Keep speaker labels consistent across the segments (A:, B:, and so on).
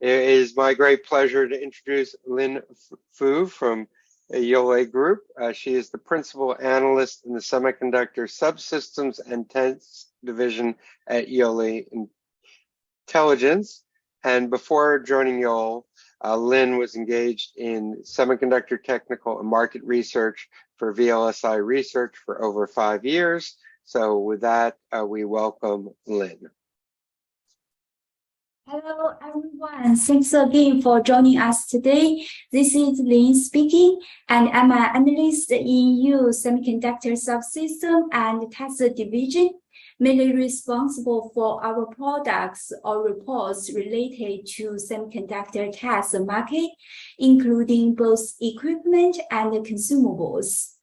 A: It is my great pleasure to introduce Lin Fu from Yole Group. She is the principal analyst in the Semiconductor Subsystems and Test Division at Yole Intelligence. And before joining Yole, Lin was engaged in semiconductor technical and market research for VLSI Research for over 5 years. So with that, we welcome Lin.
B: Hello, everyone. Thanks again for joining us today. This is Lin speaking, and I'm an analyst in EU Semiconductor Subsystem and Test Division, mainly responsible for our products or reports related to semiconductor test market, including both equipment and consumables.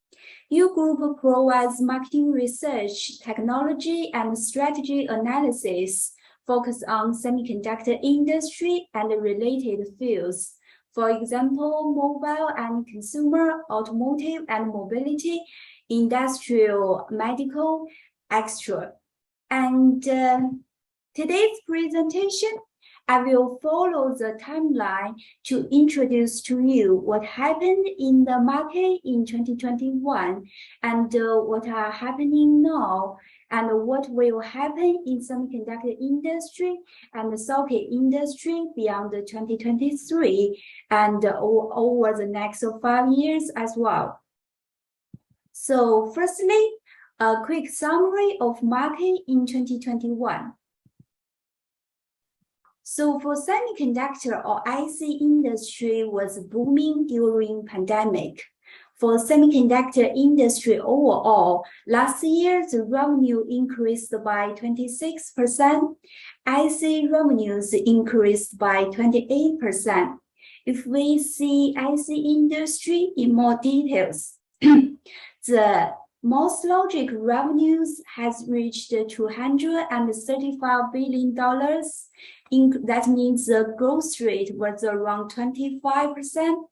B: EU Group provides marketing research, technology, and strategy analysis focus on semiconductor industry and related fields. For example, mobile and consumer, automotive and mobility, industrial, medical, etc. And today's presentation, I will follow the timeline to introduce to you what happened in the market in 2021 and what are happening now and what will happen in semiconductor industry and the circuit industry beyond 2023 and over the next 5 years as well. So firstly, a quick summary of market in 2021. So for semiconductor or IC industry was booming during pandemic. For semiconductor industry overall, last year the revenue increased by 26%, IC revenues increased by 28%. If we see IC industry in more details, the most logic revenues has reached $235 billion. That means the growth rate was around 25%.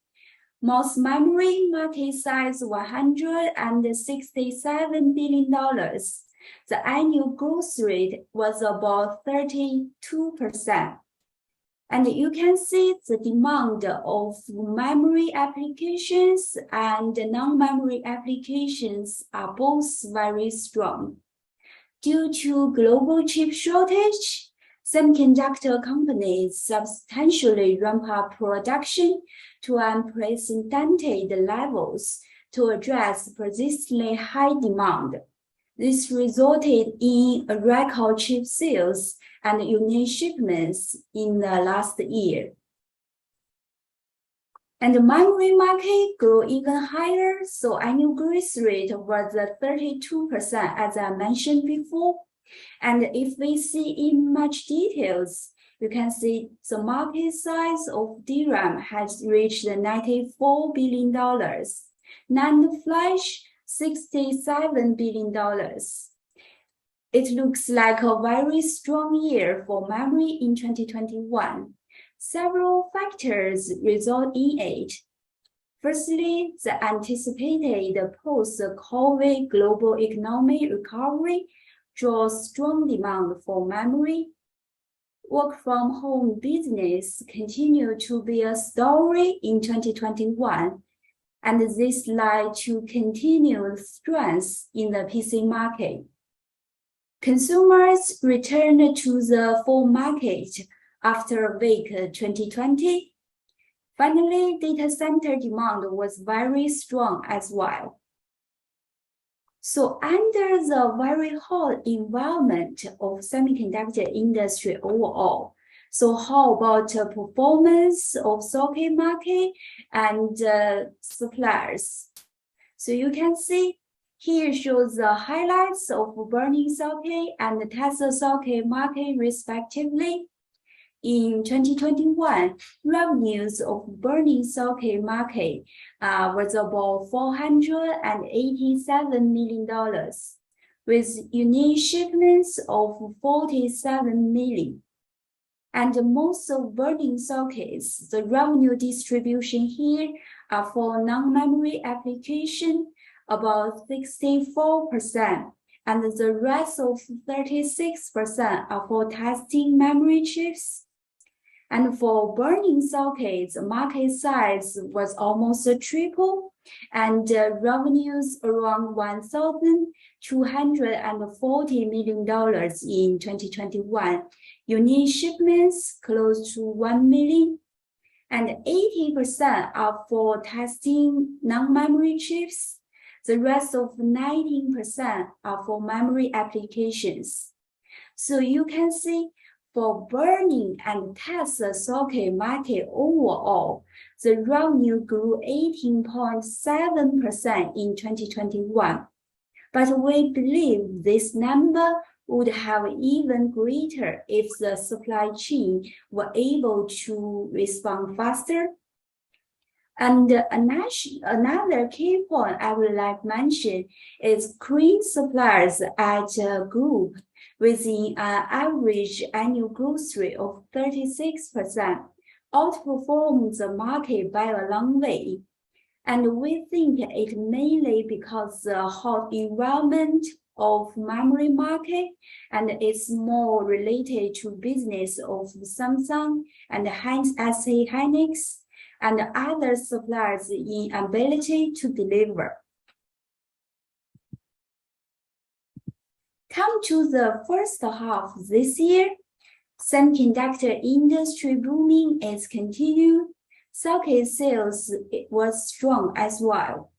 B: Most memory market size $167 billion. The annual growth rate was about 32%. And you can see the demand of memory applications and non-memory applications are both very strong. Due to global chip shortage, semiconductor companies substantially ramp up production to unprecedented levels to address persistently high demand. This resulted in a record chip sales and unit shipments in the last year. And the memory market grew even higher, so annual growth rate was 32%, as I mentioned before. And if we see in much details, you can see the market size of DRAM has reached $94 billion, NAND flash $67 billion. It looks like a very strong year for memory in 2021. Several factors result in it. Firstly, the anticipated post-COVID global economic recovery draws strong demand for memory. Work-from-home business continued to be a story in 2021, and this led to continued strength in the PC market. Consumers returned to the phone market after a weak 2020. Finally, data center demand was very strong as well. So under the very hot environment of semiconductor industry overall, so how about performance of circuit market and suppliers? So you can see here shows the highlights of burning circuit and the test circuit market respectively. In 2021, revenues of burning circuit market was about $487 million, with unit shipments of 47 million. And most of burning circuits, the revenue distribution here are for non-memory application, about 64%, and the rest of 36% are for testing memory chips. And for burning sockets, market size was almost triple, and revenues around $1,240 million in 2021. Unit shipments close to 1 million, and 80% are for testing non-memory chips. The rest of 19% are for memory applications. So you can see for burning and test socket market overall, the revenue grew 18.7% in 2021. But we believe this number would have even greater if the supply chain were able to respond faster. And another key point I would like to mention is Korean suppliers at a group with an average annual growth rate of 36%, outperformed the market by a long way. And we think it mainly because the hot environment of memory market, and it's more related to business of Samsung and SK Hynix and other suppliers in ability to deliver. Come to the first half this year, semiconductor industry booming is continued. Socket sales was strong as well.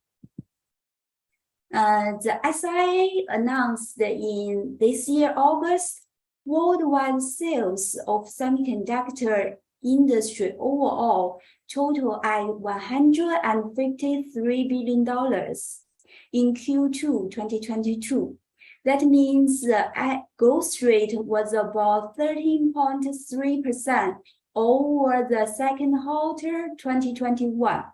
B: The SIA announced in this year August, worldwide sales of semiconductor industry overall total at $153 billion in Q2 2022. That means the growth rate was about 13.3% over the second quarter 2021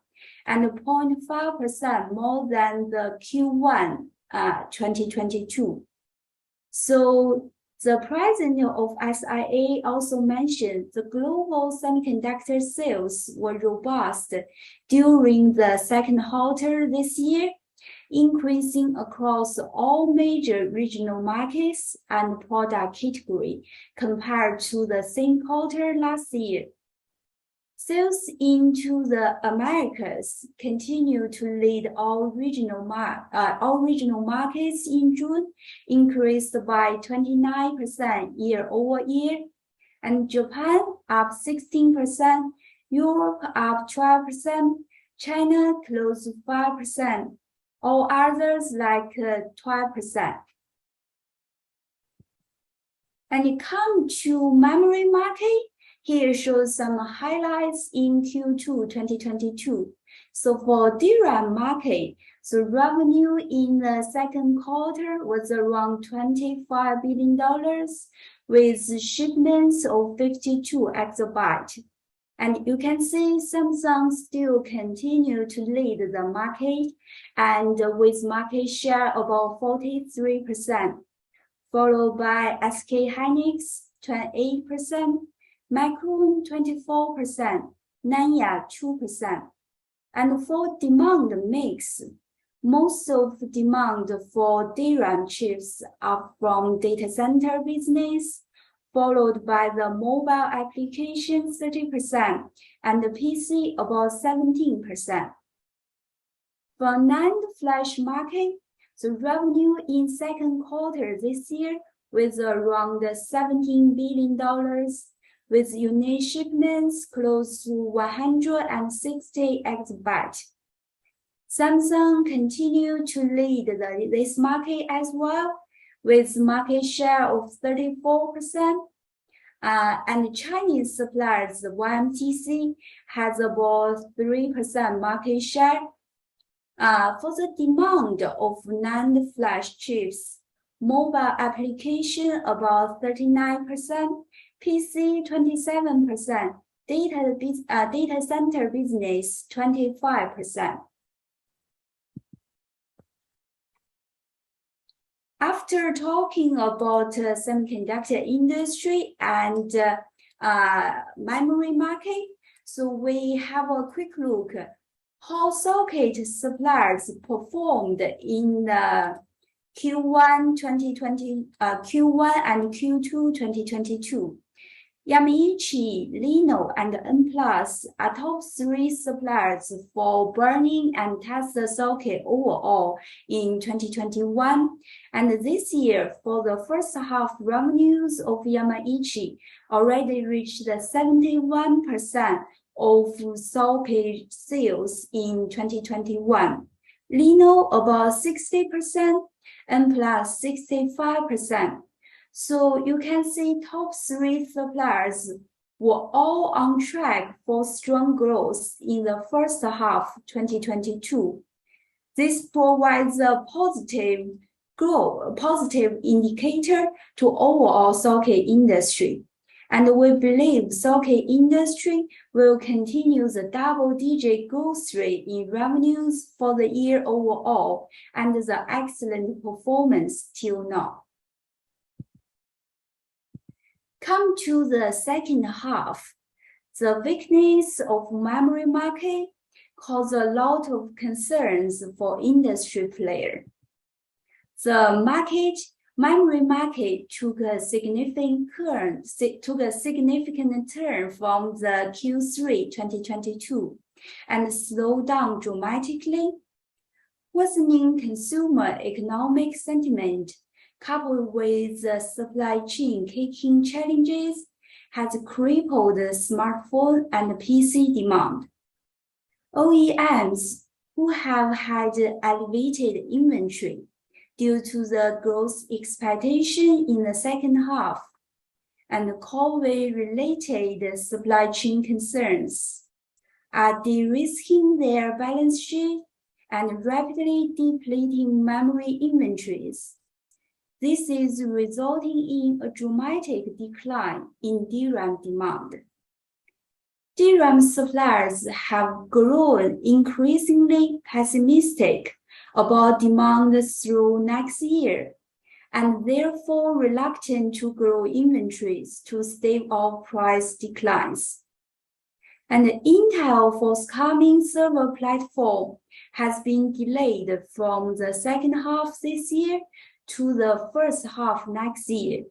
B: and 0.5% more than the Q1 2022. So the president of SIA also mentioned the global semiconductor sales were robust during the second quarter this year, increasing across all major regional markets and product category compared to the same quarter last year. Sales into the Americas continue to lead all regional markets in June, increased by 29% year-over-year, and Japan up 16%, Europe up 12%, China close to 5%, all others like 12%. And it comes to memory market. Here shows some highlights in Q2 2022. So for DRAM market, the revenue in the second quarter was around $25 billion with shipments of 52 exabytes. And you can see Samsung still continue to lead the market and with market share about 43%, followed by SK Hynix 28%, Micron 24%, Nanya 2%. And for demand mix, most of the demand for DRAM chips are from data center business, followed by the mobile application 30% and the PC about 17%. For NAND flash market, the revenue in second quarter this year was around $17 billion, with unit shipments close to 160 exabytes. Samsung continued to lead this market as well, with market share of 34%. And Chinese suppliers, YMTC, has about 3% market share. For the demand of NAND flash chips, mobile application about 39%, PC 27%, data center business 25%. After talking about semiconductor industry and memory market, so we have a quick look how socket suppliers performed in Q1 and Q2 2022. Yamaichi, Lino, and N+ are top 3 suppliers for burning and test socket overall in 2021. And this year, for the first half, revenues of Yamaichi already reached 71% of socket sales in 2021. Lino about 60%, N+ 65%. So you can see top 3 suppliers were all on track for strong growth in the first half 2022. This provides a positive indicator to overall socket industry. And we believe socket industry will continue the double-digit growth rate in revenues for the year overall and the excellent performance till now. Come to the second half, the weakness of memory market caused a lot of concerns for industry players. The memory market took a significant turn from the Q3 2022 and slowed down dramatically. Worsening consumer economic sentiment coupled with the supply chain kicking challenges has crippled the smartphone and PC demand. OEMs who have had elevated inventory due to the growth expectation in the second half and COVID-related supply chain concerns are de-risking their balance sheet and rapidly depleting memory inventories. This is resulting in a dramatic decline in DRAM demand. DRAM suppliers have grown increasingly pessimistic about demand through next year, and therefore reluctant to grow inventories to stave off price declines. And Intel's forthcoming server platform has been delayed from the second half this year to the first half next year,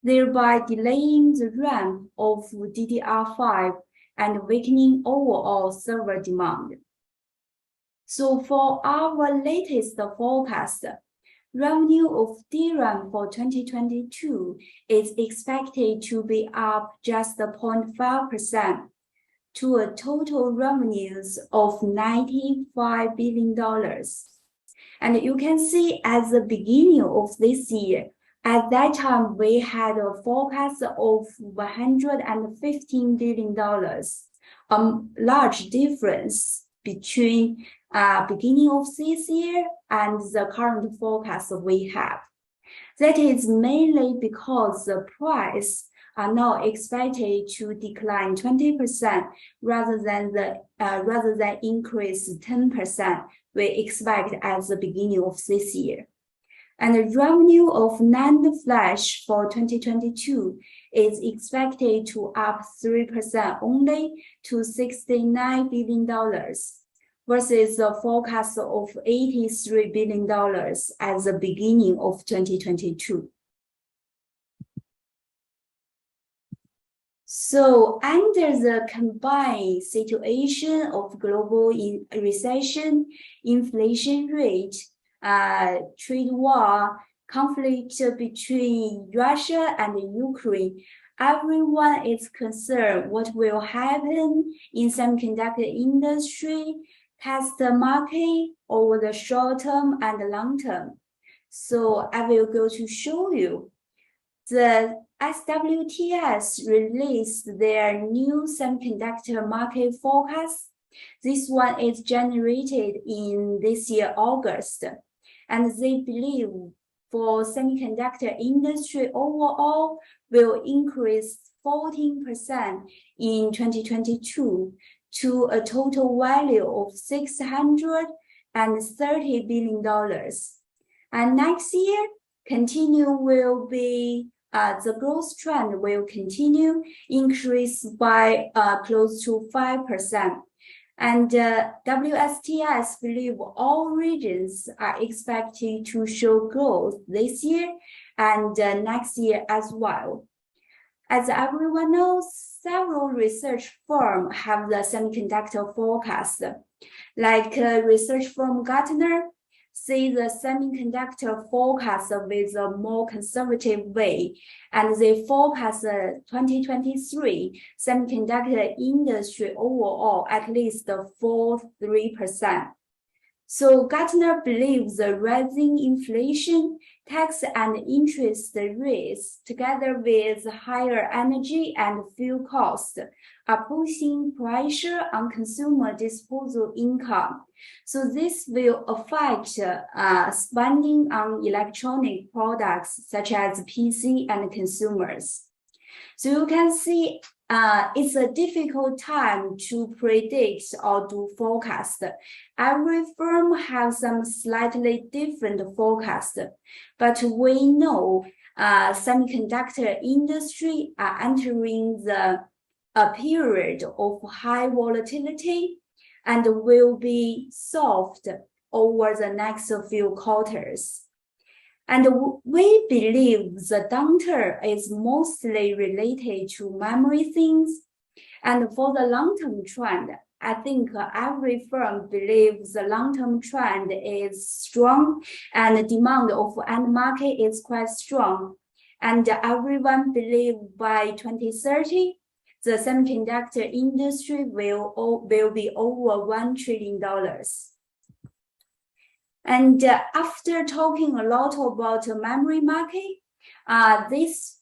B: thereby delaying the ramp of DDR5 and weakening overall server demand. So for our latest forecast, revenue of DRAM for 2022 is expected to be up just 0.5% to a total revenues of $95 billion. And you can see at the beginning of this year, at that time, we had a forecast of $115 billion, a large difference between beginning of this year and the current forecast we have. That is mainly because the price are now expected to decline 20% rather than increase 10% we expect at the beginning of this year. And the revenue of NAND flash for 2022 is expected to up 3% only to $69 billion versus a forecast of $83 billion at the beginning of 2022. So under the combined situation of global recession, inflation rate, trade war, conflict between Russia and Ukraine, everyone is concerned what will happen in semiconductor industry, test market over the short term and long term. So I will go to show you. The SWTS released their new semiconductor market forecast. This one is generated in this year, August. And they believe for semiconductor industry overall will increase 14% in 2022 to a total value of $630 billion. And next year, the growth trend will continue, increase by close to 5%. And WSTS believe all regions are expected to show growth this year and next year as well. As everyone knows, several research firms have the semiconductor forecast. Like research firm Gartner see the semiconductor forecast with a more conservative way, and they forecast 2023 semiconductor industry overall at least fall 3%. So Gartner believes the rising inflation, tax and interest rates, together with higher energy and fuel costs, are putting pressure on consumer disposable income. So this will affect spending on electronic products such as PC and consumers. So you can see it's a difficult time to predict or do forecast. Every firm has some slightly different forecast, but we know semiconductor industry are entering a period of high volatility and will be solved over the next few quarters. And we believe the downturn is mostly related to memory things. And for the long-term trend, I think every firm believes the long-term trend is strong and the demand of end market is quite strong. And everyone believes by 2030, the semiconductor industry will be over $1 trillion. And after talking a lot about the memory market, this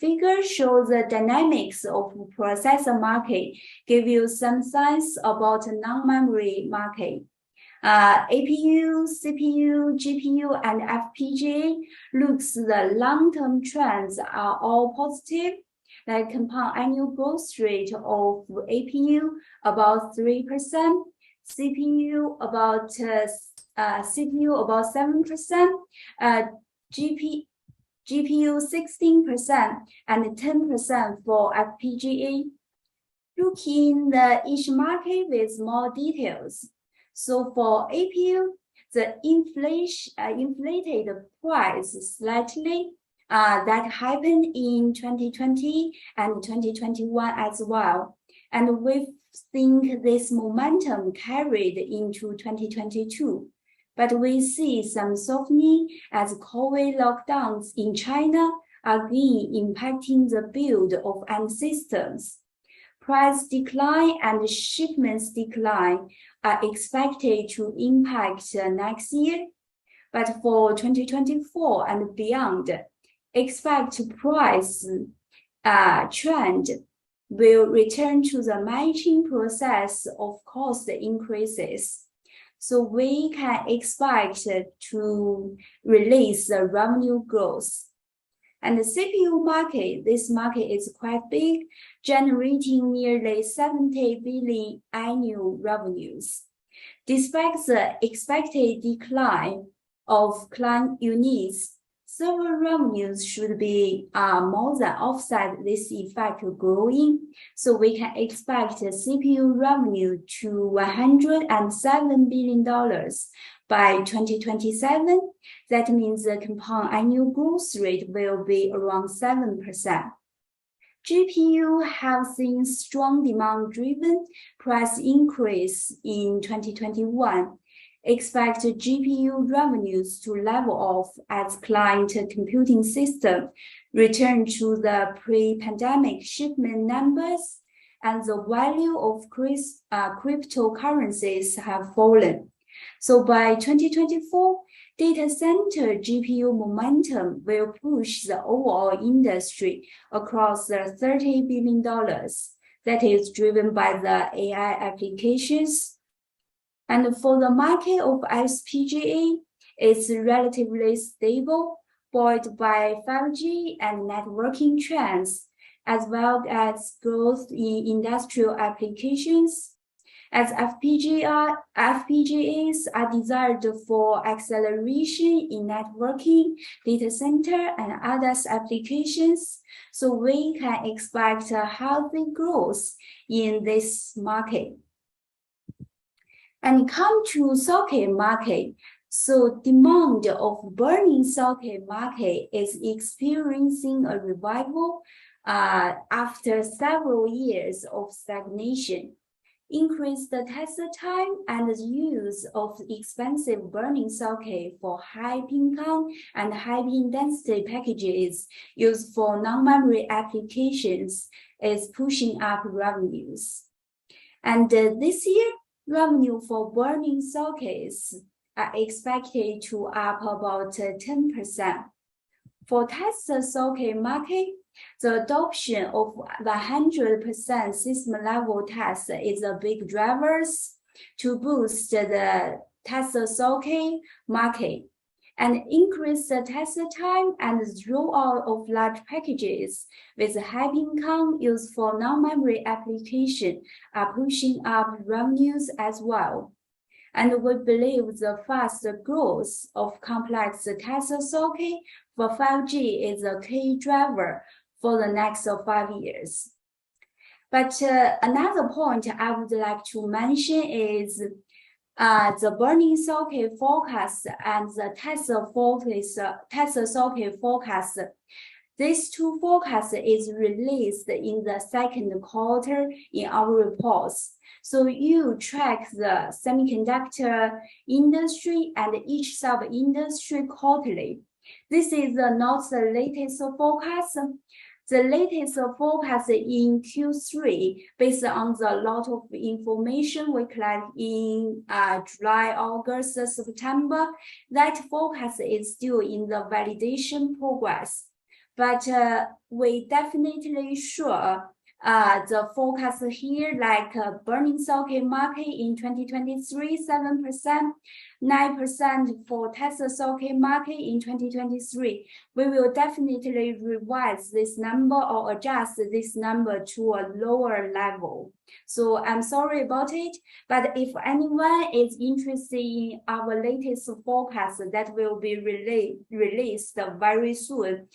B: figure shows the dynamics of processor market, give you some sense about non-memory market. APU, CPU, GPU, and FPGA looks the long-term trends are all positive, like compound annual growth rate of APU about 3%, CPU about 7%, GPU 16%, and 10% for FPGA. Looking at each market with more details. So for APU, the inflated price slightly that happened in 2020 and 2021 as well, and we think this momentum carried into 2022. But we see some softening as COVID lockdowns in China are again impacting the build of end systems. Price decline and shipments decline are expected to impact next year. But for 2024 and beyond, expect price trend will return to the matching process of cost increases. So we can expect to release the revenue growth. And the CPU market, this market is quite big, generating nearly 70 billion annual revenues. Despite the expected decline of client units, server revenues should be more than offset this effect growing. So we can expect CPU revenue to $107 billion by 2027. That means the compound annual growth rate will be around 7%. GPU have seen strong demand-driven price increase in 2021. Expect GPU revenues to level off as client computing system return to the pre-pandemic shipment numbers, and the value of cryptocurrencies have fallen. So by 2024, data center GPU momentum will push the overall industry across the $30 billion. That is driven by the AI applications. And for the market of FPGA, it's relatively stable, buoyed by 5G and networking trends, as well as growth in industrial applications. As FPGAs are desired for acceleration in networking, data center, and other applications, so we can expect a healthy growth in this market. And come to socket market. So demand of burning socket market is experiencing a revival after several years of stagnation. Increased test time and the use of expensive burning socket for high pin count and high pin density packages used for non-memory applications is pushing up revenues. And this year, revenue for burning sockets are expected to up about 10%. For test socket market, the adoption of 100% system level test is a big driver to boost the test socket market and increase the test time and rollout of large packages with high pin count used for non-memory application are pushing up revenues as well. And we believe the fast growth of complex test socket for 5G is a key driver for the next 5 years. But another point I would like to mention is the burning socket forecast and the test socket forecast. These two forecasts is released in the second quarter in our reports. So you track the semiconductor industry and each sub-industry quarterly. This is not the latest forecast. The latest forecast in Q3, based on the lot of information we collect in July, August, September, that forecast is still in the validation progress. But we definitely sure the forecast here, like burning socket market in 2023, 7%, 9% for test socket market in 2023. We will definitely revise this number or adjust this number to a lower level. So I'm sorry about it, but if anyone is interested in our latest forecast that will be released very soon,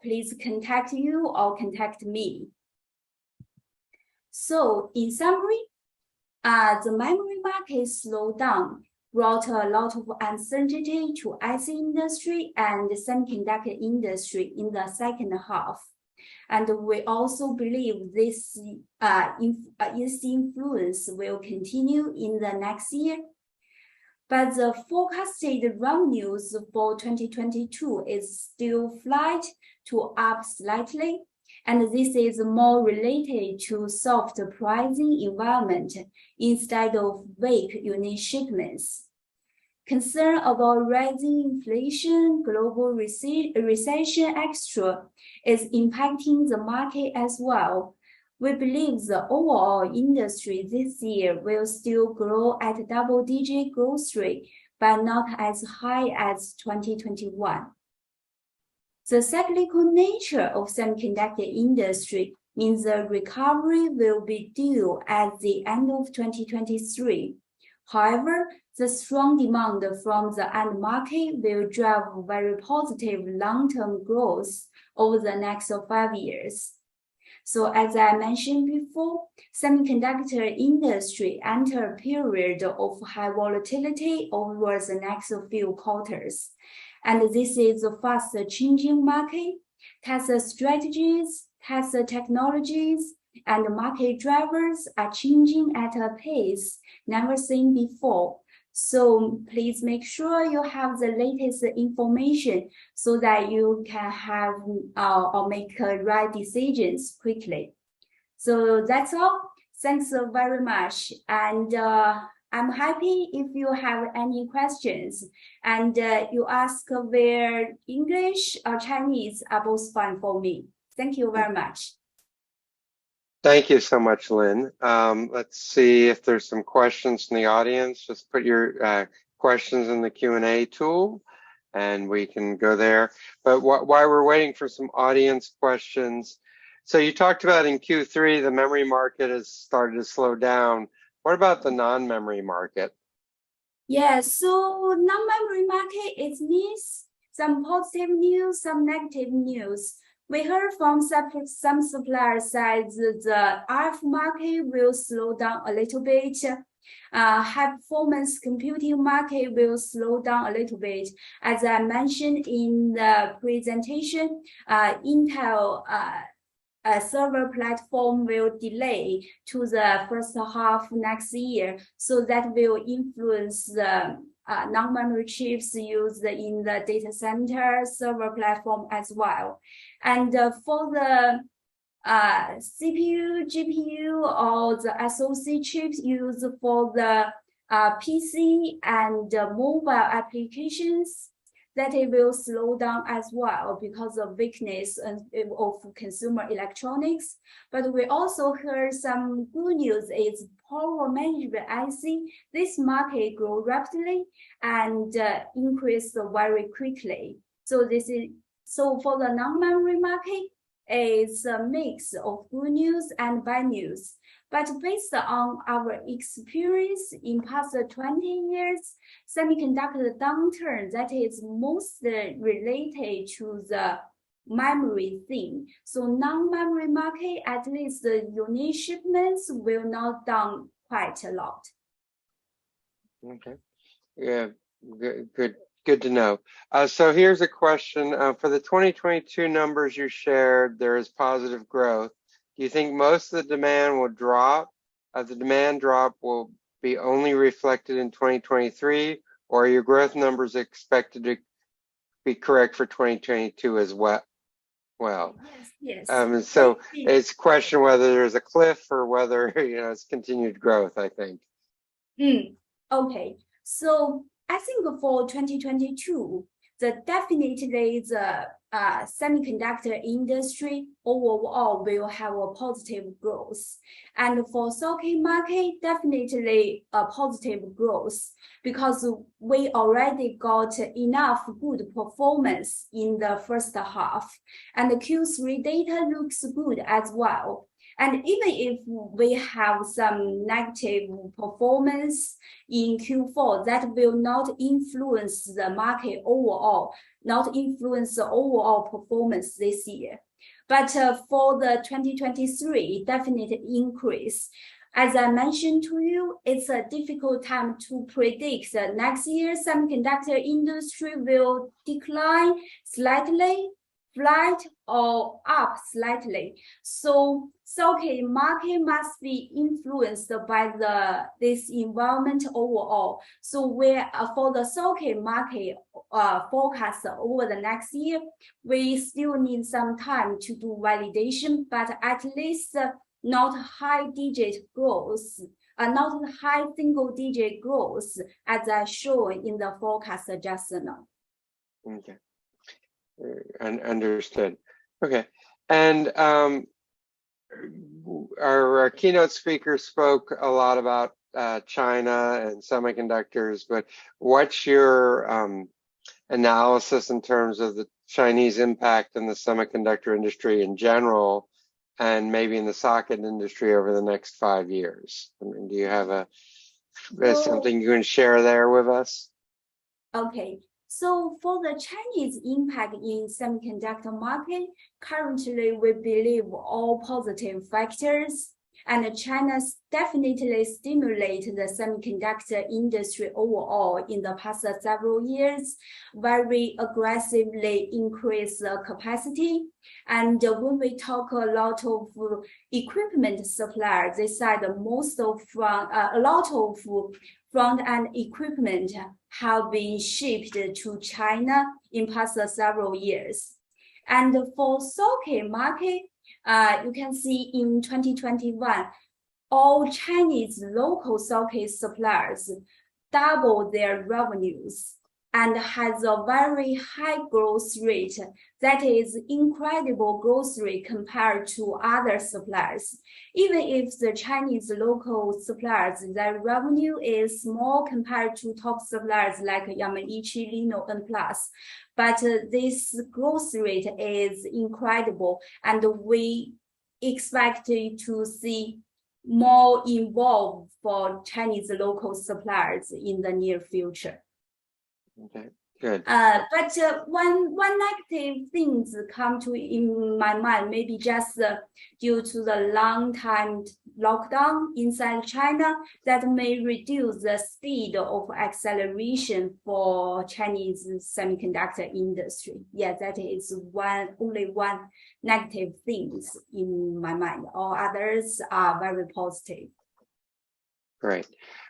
B: please contact you or contact me. So in summary, the memory market slowdown brought a lot of uncertainty to IC industry and the semiconductor industry in the second half. And we also believe this influence will continue in the next year. But the forecasted revenues for 2022 is still flat to up slightly. And this is more related to soft pricing environment instead of weak unit shipments. Concern about rising inflation, global recession, etc. is impacting the market as well. We believe the overall industry this year will still grow at a double-digit growth rate, but not as high as 2021. The cyclical nature of semiconductor industry means the recovery will be due at the end of 2023. However, the strong demand from the end market will drive very positive long-term growth over the next 5 years. So as I mentioned before, semiconductor industry enter a period of high volatility over the next few quarters. And this is a fast changing market. Test strategies, test technologies, and market drivers are changing at a pace never seen before. So please make sure you have the latest information so that you can have or make right decisions quickly. So that's all. Thanks very much. And I'm happy if you have any questions. And you ask where English or Chinese are both fine for me. Thank you very much.
A: Thank you so much, Lynn. Let's see if there's some questions from the audience. Just put your questions in the Q&A tool and we can go there. But while we're waiting for some audience questions, so you talked about in Q3, the memory market has started to slow down. What about the non-memory market?
B: Yeah, so non-memory market is means some positive news, some negative news. We heard from some suppliers that the RF market will slow down a little bit. High performance computing market will slow down a little bit. As I mentioned in the presentation, Intel server platform will delay to the first half next year, so that will influence the non-memory chips used in the data center server platform as well. And for the CPU, GPU, or the SoC chips used for the PC and mobile applications, that it will slow down as well because of weakness of consumer electronics. But we also heard some good news is power management IC. This market grow rapidly and increase very quickly. So for the non-memory market, it's a mix of good news and bad news. But based on our experience in past 20 years, semiconductor downturn, that is mostly related to the memory thing. So non-memory market, at least the unit shipments will not down quite a lot.
A: Okay. Yeah, good to know. So here's a question. For the 2022 numbers you shared, there is positive growth. Do you think most of the demand will drop? The demand drop will be only reflected in 2023, or are your growth numbers expected to be correct for 2022 as well?
B: Yes.
A: So it's a question whether there's a cliff or whether it's continued growth, I think.
B: Okay. So I think for 2022, definitely the semiconductor industry overall will have a positive growth. And for socket market, definitely a positive growth because we already got enough good performance in the first half. And the Q3 data looks good as well. And even if we have some negative performance in Q4, that will not influence the market overall, not influence the overall performance this year. But for the 2023, definite increase. As I mentioned to you, it's a difficult time to predict that next year semiconductor industry will decline slightly, flat, or up slightly. So socket market must be influenced by this environment overall. So for the socket market forecast over the next year, we still need some time to do validation, but at least not high digit growth, not high single digit growth as I showed in the forecast just now.
A: Okay. Understood. Okay. And our keynote speaker spoke a lot about China and semiconductors, but what's your analysis in terms of the Chinese impact in the semiconductor industry in general, and maybe in the socket industry over the next 5 years? I mean, do you have something you can share there with us?
B: Okay. So for the Chinese impact in semiconductor market, currently we believe all positive factors, and China definitely stimulate the semiconductor industry overall in the past several years, very aggressively increase the capacity. And when we talk a lot of equipment suppliers, they said most of a lot of front-end equipment have been shipped to China in past several years. And for socket market, you can see in 2021, all Chinese local socket suppliers doubled their revenues and has a very high growth rate. That is incredible growth rate compared to other suppliers. Even if the Chinese local suppliers, their revenue is small compared to top suppliers like Yamaichi, Lino, and Plus. But this growth rate is incredible, and we expect to see more involved for Chinese local suppliers in the near future.
A: Okay. Good.
B: But one negative things come to in my mind, maybe just due to the long time lockdown inside China, that may reduce the speed of acceleration for Chinese semiconductor industry. Yeah, that is only one negative things in my mind. All others are very positive.
A: Great.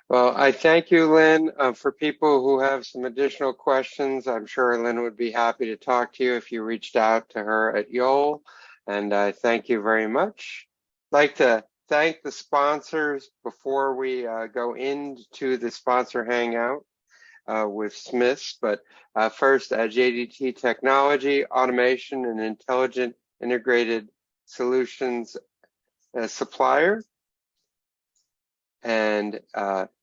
A: Well, I thank you, Lynn. For people who have some additional questions, I'm sure Lynn would be happy to talk to you if you reached out to her at Yole. And I thank you very much. I'd like to thank the sponsors before we go into the sponsor hangout with Smiths. But first, JDT Technology, Automation and Intelligent Integrated Solutions Supplier. And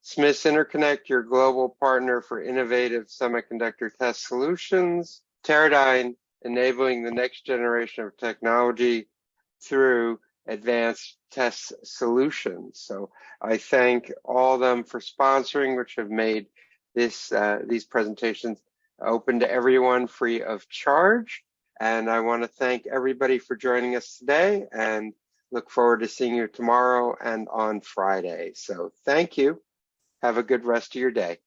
A: Smiths Interconnect, your global partner for innovative semiconductor test solutions. Teradyne, enabling the next generation of technology through advanced test solutions. So I thank all of them for sponsoring, which have made these presentations open to everyone free of charge. And I want to thank everybody for joining us today, and look forward to seeing you tomorrow and on Friday. So thank you. Have a good rest of your day.